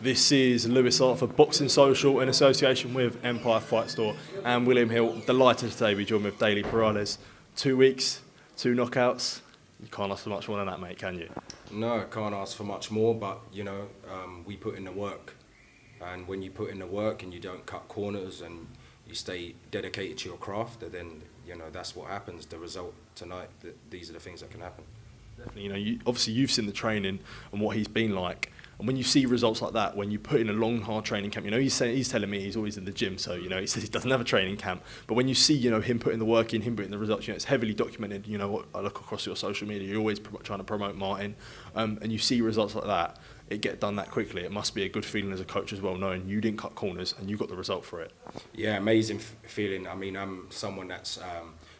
This is Lewis Art for Boxing Social in association with Empire Fight Store and William Hill. Delighted today to be joined with Daley Perales. 2 weeks, 2 knockouts. You can't ask for much more than that, mate, can you? No, can't ask for much more, but, we put in the work. And when you put in the work and you don't cut corners and you stay dedicated to your craft, then, that's what happens. The result tonight, these are the things that can happen. Definitely, obviously you've seen the training and what he's been like. And when you see results like that, when you put in a long, hard training camp, he's telling me he's always in the gym, so, he says he doesn't have a training camp. But when you see, him putting the work in, him putting the results, it's heavily documented, what I look across your social media, you're always trying to promote Martin, and you see results like that, it get done that quickly. It must be a good feeling as a coach as well, knowing you didn't cut corners and you got the result for it. Yeah, amazing feeling. I mean, I'm someone that's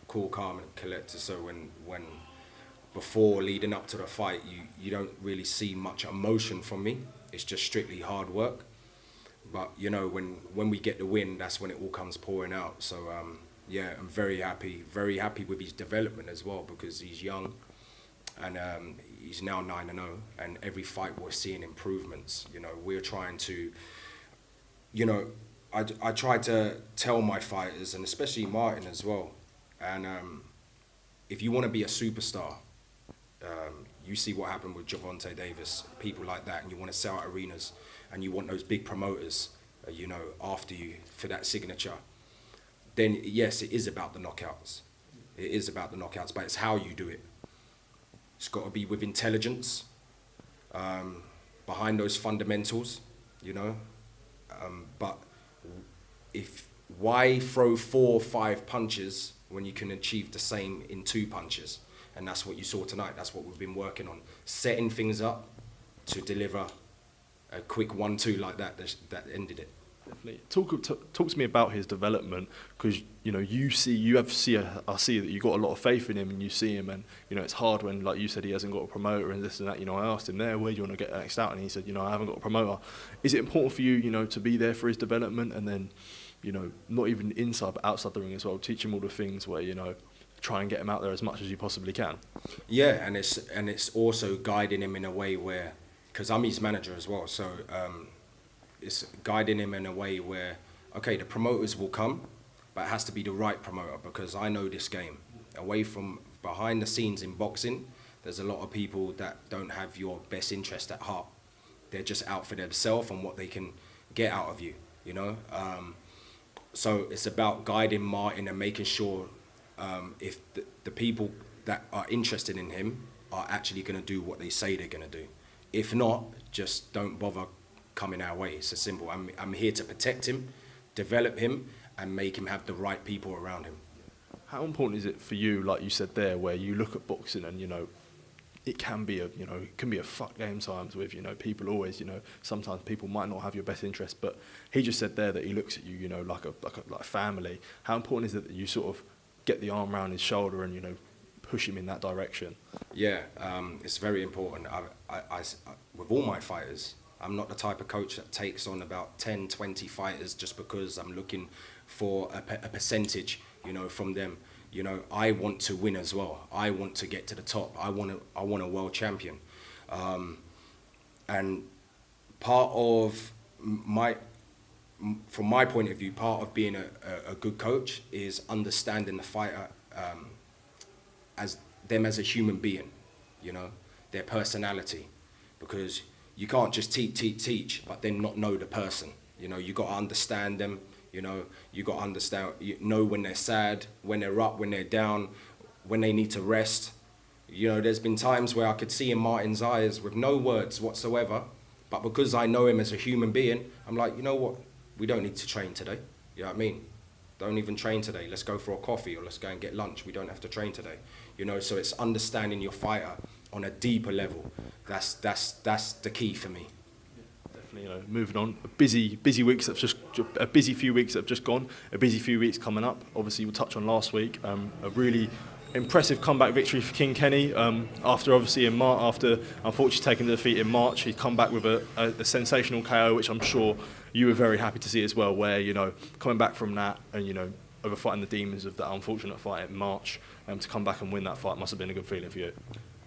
cool, calm, and collected, so when before leading up to the fight, you don't really see much emotion from me. It's just strictly hard work. But, when we get the win, that's when it all comes pouring out. So, I'm very happy with his development as well, because he's young and he's now 9-0, and every fight we're seeing improvements. We're trying to, I try to tell my fighters, and especially Martin as well, and if you want to be a superstar, you see what happened with Gervonta Davis, people like that, and you want to sell out arenas, and you want those big promoters, after you for that signature. Then yes, it is about the knockouts. It is about the knockouts, but it's how you do it. It's got to be with intelligence, behind those fundamentals, But why throw 4 or 5 punches when you can achieve the same in 2 punches? And that's what you saw tonight. That's what we've been working on. Setting things up to deliver a quick 1-2 like that ended it. Definitely. Talk to me about his development, because I see that you got a lot of faith in him, and you see him, and it's hard when, like you said, he hasn't got a promoter and this and that. I asked him there, where do you want to get next out, and he said, I haven't got a promoter. Is it important for you, to be there for his development, and then, not even inside but outside the ring as well, teach him all the things where try and get him out there as much as you possibly can? Yeah, and it's also guiding him in a way where, because I'm his manager as well, so it's guiding him in a way where, okay, the promoters will come, but it has to be the right promoter, because I know this game. Away from behind the scenes in boxing, there's a lot of people that don't have your best interest at heart. They're just out for themselves and what they can get out of you, So it's about guiding Martin and making sure if the people that are interested in him are actually going to do what they say they're going to do. If not, just don't bother coming our way. It's as simple. I'm here to protect him, develop him, and make him have the right people around him. How important is it for you, like you said there, where you look at boxing and it can be a fuck game times with people always sometimes people might not have your best interest, but he just said there that he looks at you like a family. How important is it that you sort of get the arm around his shoulder and push him in that direction? Yeah, it's very important. I with all my fighters, I'm not the type of coach that takes on about 10, 20 fighters just because I'm looking for a percentage, from them. I want to win as well. I want to get to the top. I want a world champion. And part of from my point of view, part of being a good coach is understanding the fighter as a human being, their personality, because you can't just teach, but then not know the person. You got to understand them. You got to understand, when they're sad, when they're up, when they're down, when they need to rest. There's been times where I could see in Martin's eyes with no words whatsoever, but because I know him as a human being, I'm like, you know what? We don't need to train today. You know what I mean? Don't even train today. Let's go for a coffee or let's go and get lunch. We don't have to train today. So it's understanding your fighter on a deeper level. That's the key for me. Definitely, moving on. A busy few weeks that have just gone. A busy few weeks coming up. Obviously, we'll touch on last week. A really impressive comeback victory for King Kenny. After unfortunately taking the defeat in March, he's come back with a sensational KO, which I'm sure you were very happy to see as well. Where coming back from that and overfighting the demons of that unfortunate fight in March, to come back and win that fight must have been a good feeling for you.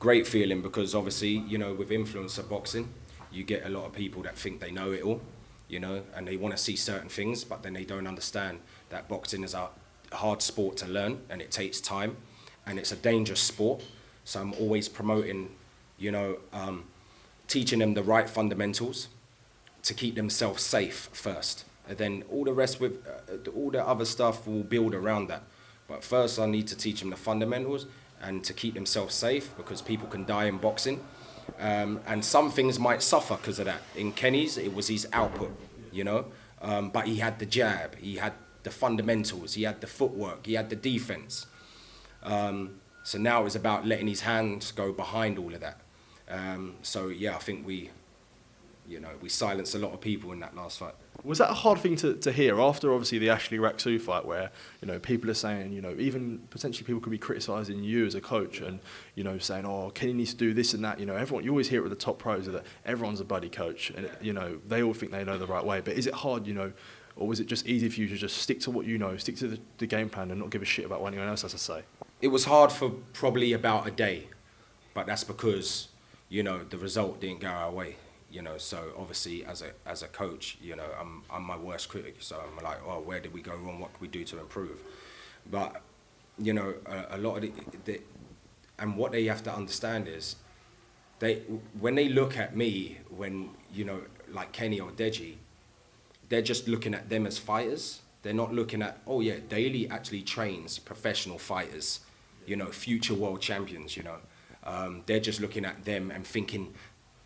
Great feeling, because obviously with influencer boxing, you get a lot of people that think they know it all, you know, and they want to see certain things, but then they don't understand that boxing is a hard sport to learn, and it takes time, and it's a dangerous sport. So I'm always promoting, you know, teaching them the right fundamentals to keep themselves safe first. And then all the rest with all the other stuff will build around that. But first I need to teach them the fundamentals and to keep themselves safe, because people can die in boxing. And some things might suffer because of that. In Kenny's, it was his output, you know. But he had the jab, he had the fundamentals, he had the footwork, he had the defense. So now it's about letting his hands go behind all of that. So yeah, I think we silenced a lot of people in that last fight. Was that a hard thing to hear after obviously the Ashley Raksu fight, where, you know, people are saying, you know, even potentially people could be criticising you as a coach and, you know, saying, oh, Kenny needs to do this and that, you know, everyone, you always hear it with the top pros that everyone's a buddy coach and, you know, they all think they know the right way. But is it hard, you know, or was it just easy for you to just stick to what you know, stick to the game plan and not give a shit about what anyone else has to say? It was hard for probably about a day, but that's because, you know, the result didn't go our way. You know, so obviously as a coach, you know, I'm my worst critic. So I'm like, oh, where did we go wrong? What can we do to improve? But, you know, a lot of and what they have to understand is, when they look at me, when, you know, like Kenny or Deji, they're just looking at them as fighters. They're not looking at, oh yeah, Daley actually trains professional fighters, you know, future world champions, you know. They're just looking at them and thinking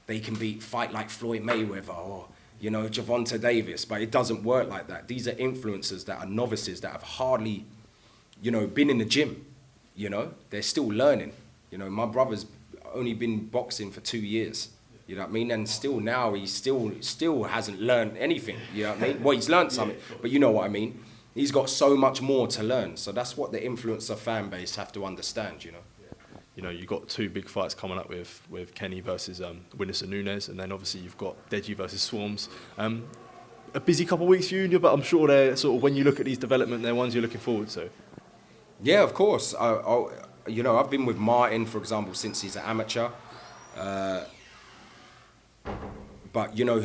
they can fight like Floyd Mayweather or, you know, Gervonta Davis, but it doesn't work like that. These are influencers that are novices that have hardly, you know, been in the gym, you know. They're still learning. You know, my brother's only been boxing for 2 years, you know what I mean? And still now, he still hasn't learned anything, you know what I mean? Well, he's learned something, but you know what I mean? He's got so much more to learn. So that's what the influencer fan base have to understand, you know. You know, you've got 2 big fights coming up with Kenny versus Whindersson Nunes, and then obviously you've got Deji versus Swarmz. A busy couple of weeks for you, but I'm sure they're sort of, when you look at these development, they're ones you're looking forward to. Yeah, of course. You know, I've been with Martin, for example, since he's an amateur. But, you know,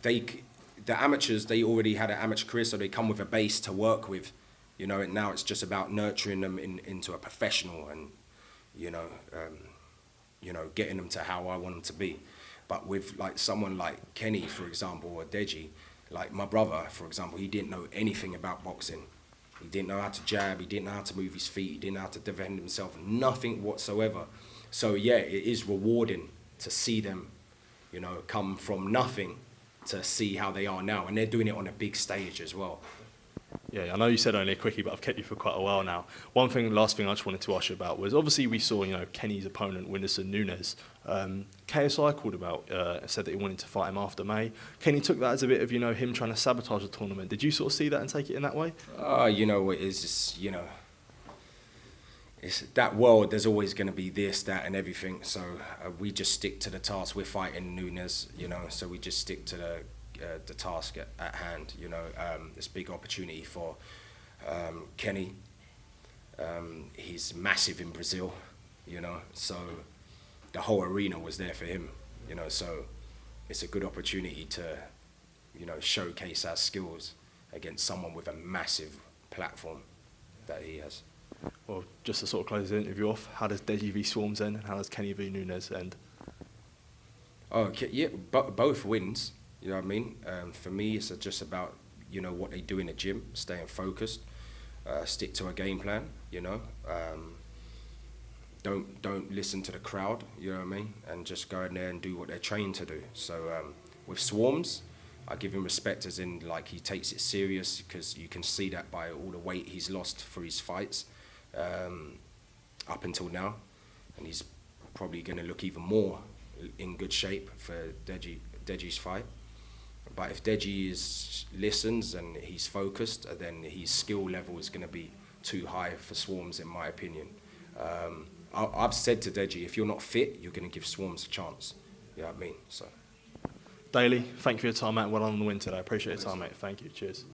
the amateurs, they already had an amateur career, so they come with a base to work with, you know, and now it's just about nurturing them into a professional and, you know, getting them to how I want them to be. But with like someone like Kenny, for example, or Deji, like my brother, for example, he didn't know anything about boxing. He didn't know how to jab, he didn't know how to move his feet, he didn't know how to defend himself, nothing whatsoever. So yeah, it is rewarding to see them, you know, come from nothing to see how they are now. And they're doing it on a big stage as well. Yeah, I know you said only a quickie, but I've kept you for quite a while now. Last thing I just wanted to ask you about was, obviously we saw, you know, Kenny's opponent, Whindersson Nunes. KSI called him out, said that he wanted to fight him after May. Kenny took that as a bit of, you know, him trying to sabotage the tournament. Did you sort of see that and take it in that way? You know, it's just, you know, it's that world, there's always going to be this, that, and everything. So we just stick to the task. We're fighting Nunes, you know, so we just stick to the task at hand, you know. This big opportunity for Kenny. He's massive in Brazil, you know, so the whole arena was there for him, you know, so it's a good opportunity to, you know, showcase our skills against someone with a massive platform that he has. Well, just to sort of close the interview off, how does Deji v Swarmz end, and how does Kenny v Nunes end? Oh, yeah, both wins. You know what I mean? For me, it's just about, you know, what they do in the gym, staying focused, stick to a game plan, you know. Don't listen to the crowd, you know what I mean? And just go in there and do what they're trained to do. So with Swarmz, I give him respect as in, like, he takes it serious, because you can see that by all the weight he's lost for his fights up until now. And he's probably going to look even more in good shape for Deji's fight. But if Deji listens and he's focused, then his skill level is going to be too high for Swarmz, in my opinion. I've said to Deji, if you're not fit, you're going to give Swarmz a chance. You know what I mean? So. Daley, thank you for your time, mate. Well done on the win today. I appreciate your time, mate. Thank you. Cheers.